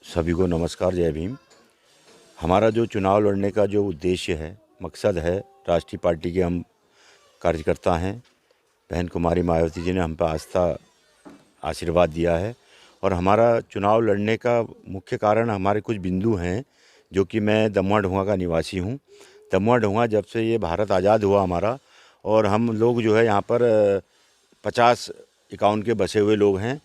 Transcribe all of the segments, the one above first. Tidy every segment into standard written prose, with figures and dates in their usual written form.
सभी को नमस्कार, जय भीम। हमारा जो चुनाव लड़ने का जो उद्देश्य है, मकसद है, राष्ट्रीय पार्टी के हम कार्यकर्ता हैं। बहन कुमारी मायावती जी ने हम पर आस्था आशीर्वाद दिया है और हमारा चुनाव लड़ने का मुख्य कारण हमारे कुछ बिंदु हैं, जो कि मैं दमुआ ढुंगा का निवासी हूँ। दमुआ ढुंगा जब से ये भारत आज़ाद हुआ हमारा, और हम लोग जो है यहाँ पर 50-51 के बसे हुए लोग हैं।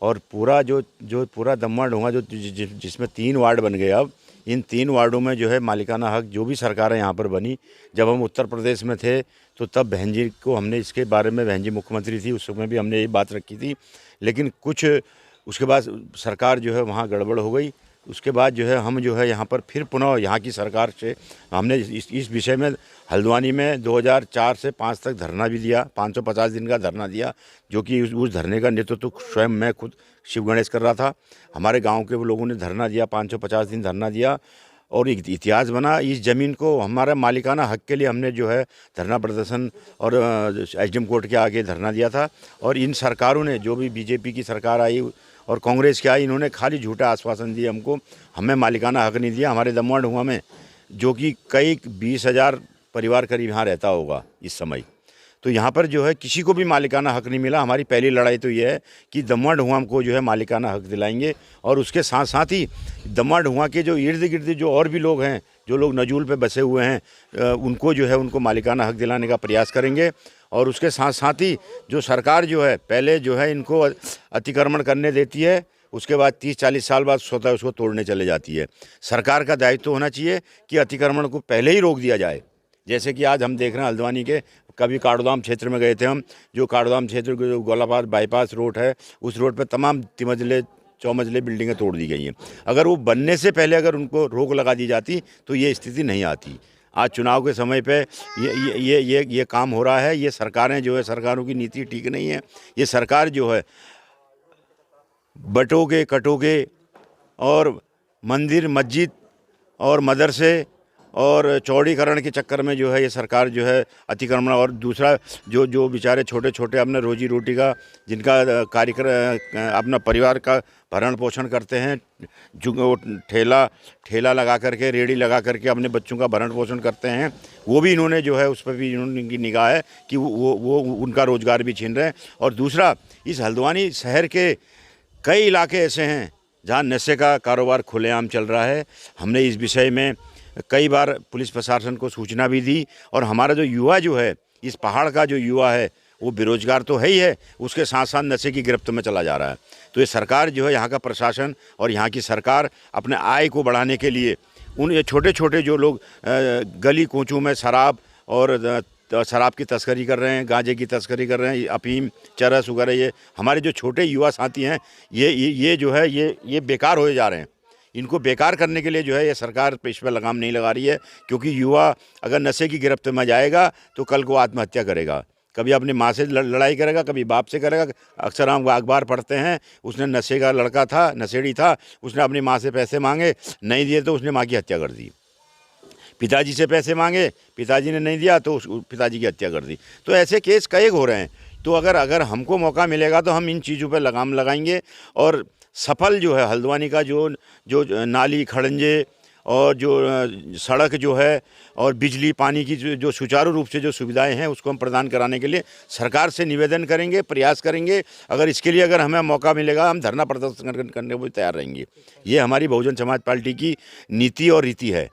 और पूरा जो पूरा दमुआ ढुंगा जिसमें 3 वार्ड बन गए, अब इन 3 वार्डों में जो है मालिकाना हक जो भी सरकारें यहाँ पर बनी, जब हम उत्तर प्रदेश में थे तो तब बहन जी को हमने इसके बारे में, बहन जी मुख्यमंत्री थी उस समय भी हमने ये बात रखी थी। लेकिन कुछ उसके बाद सरकार जो है वहाँ गड़बड़ हो गई। उसके बाद जो है हम जो है यहाँ पर फिर पुनः यहाँ की सरकार से हमने इस विषय में हल्द्वानी में 2004 से 5 तक धरना भी दिया, 550 दिन का धरना दिया, जो कि उस धरने का नेतृत्व तो स्वयं मैं खुद शिव गणेश कर रहा था। हमारे गांव के लोगों ने धरना दिया, 550 दिन धरना दिया और एक इतिहास बना। इस ज़मीन को हमारा मालिकाना हक के लिए हमने जो है धरना प्रदर्शन और एसडीएम कोर्ट के आगे धरना दिया था। और इन सरकारों ने, जो भी बीजेपी की सरकार आई और कांग्रेस की आई, इन्होंने खाली झूठा आश्वासन दिए हमको, हमें मालिकाना हक नहीं दिया। हमारे दमुआ ढुंगा में जो कि कई 20,000 परिवार करीब यहाँ रहता होगा इस समय, तो यहाँ पर जो है किसी को भी मालिकाना हक नहीं मिला। हमारी पहली लड़ाई तो ये है कि दमुआ ढुंगा को जो है मालिकाना हक दिलाएंगे, और उसके साथ साथ ही दमुआ ढुंगा के जो इर्द गिर्द जो और भी लोग हैं, जो लोग नजूल पे बसे हुए हैं, उनको जो है उनको मालिकाना हक दिलाने का प्रयास करेंगे। और उसके साथ साथ ही जो सरकार जो है पहले जो है इनको अतिक्रमण करने देती है, उसके बाद 30-40 साल बाद स्वतः उसको तोड़ने चले जाती है। सरकार का दायित्व होना चाहिए कि अतिक्रमण को पहले ही रोक दिया जाए। जैसे कि आज हम देख रहे हैं हल्द्वानी के, कभी काठगोदाम क्षेत्र में गए थे हम, जो काठगोदाम क्षेत्र के जो गोलाबाद बाईपास रोड है, उस रोड पर तमाम 3 मंजिले 4 मंजिले बिल्डिंगें तोड़ दी गई हैं। अगर वो बनने से पहले अगर उनको रोक लगा दी जाती तो ये स्थिति नहीं आती। आज चुनाव के समय पे ये काम हो रहा है। ये सरकारें जो है, सरकारों की नीति ठीक नहीं है। ये सरकार जो है बटोगे कटोगे और मंदिर मस्जिद और मदरसे और चौड़ीकरण के चक्कर में जो है ये सरकार जो है अतिक्रमण, और दूसरा जो बेचारे छोटे छोटे अपने रोजी रोटी का, जिनका अपना परिवार का भरण पोषण करते हैं, जो ठेला लगा करके, रेहड़ी लगा करके अपने बच्चों का भरण पोषण करते हैं, वो भी इन्होंने जो है उस पर भी इनकी निगाह है कि वो उनका रोज़गार भी छीन रहे हैं। और दूसरा, इस हल्द्वानी शहर के कई इलाके ऐसे हैं जहाँ नशे का कारोबार खुलेआम चल रहा है। हमने इस विषय में कई बार पुलिस प्रशासन को सूचना भी दी, और हमारा जो युवा जो है, इस पहाड़ का जो युवा है, वो बेरोजगार तो है ही है, उसके साथ साथ नशे की गिरफ्त में चला जा रहा है। तो ये सरकार जो है, यहाँ का प्रशासन और यहाँ की सरकार अपने आय को बढ़ाने के लिए उन ये छोटे छोटे जो लोग गली कूचों में शराब और शराब की तस्करी कर रहे हैं, गांजे की तस्करी कर रहे हैं, अफीम चरस वगैरह, ये हमारे जो छोटे युवा साथी हैं, ये जो है ये बेकार होए जा रहे हैं। इनको बेकार करने के लिए जो है ये सरकार इस पर लगाम नहीं लगा रही है, क्योंकि युवा अगर नशे की गिरफ्त में जाएगा तो कल को आत्महत्या करेगा, कभी अपनी माँ से लड़ाई करेगा, कभी बाप से करेगा। अक्सर हम अखबार पढ़ते हैं, उसने नशे का लड़का था, नशेड़ी था, उसने अपनी माँ से पैसे मांगे, नहीं दिए तो उसने माँ की हत्या कर दी। पिताजी से पैसे मांगे, पिताजी ने नहीं दिया तो पिताजी की हत्या कर दी। तो ऐसे केस कई हो रहे हैं। तो अगर हमको मौका मिलेगा तो हम इन चीज़ों पर लगाम लगाएंगे, और सफल जो है हल्द्वानी का जो नाली खड़ंजे और जो सड़क जो है और बिजली पानी की जो सुचारू रूप से जो सुविधाएं हैं, उसको हम प्रदान कराने के लिए सरकार से निवेदन करेंगे, प्रयास करेंगे। अगर इसके लिए अगर हमें मौका मिलेगा, हम धरना प्रदर्शन करने को तैयार रहेंगे। ये हमारी बहुजन समाज पार्टी की नीति और रीति है।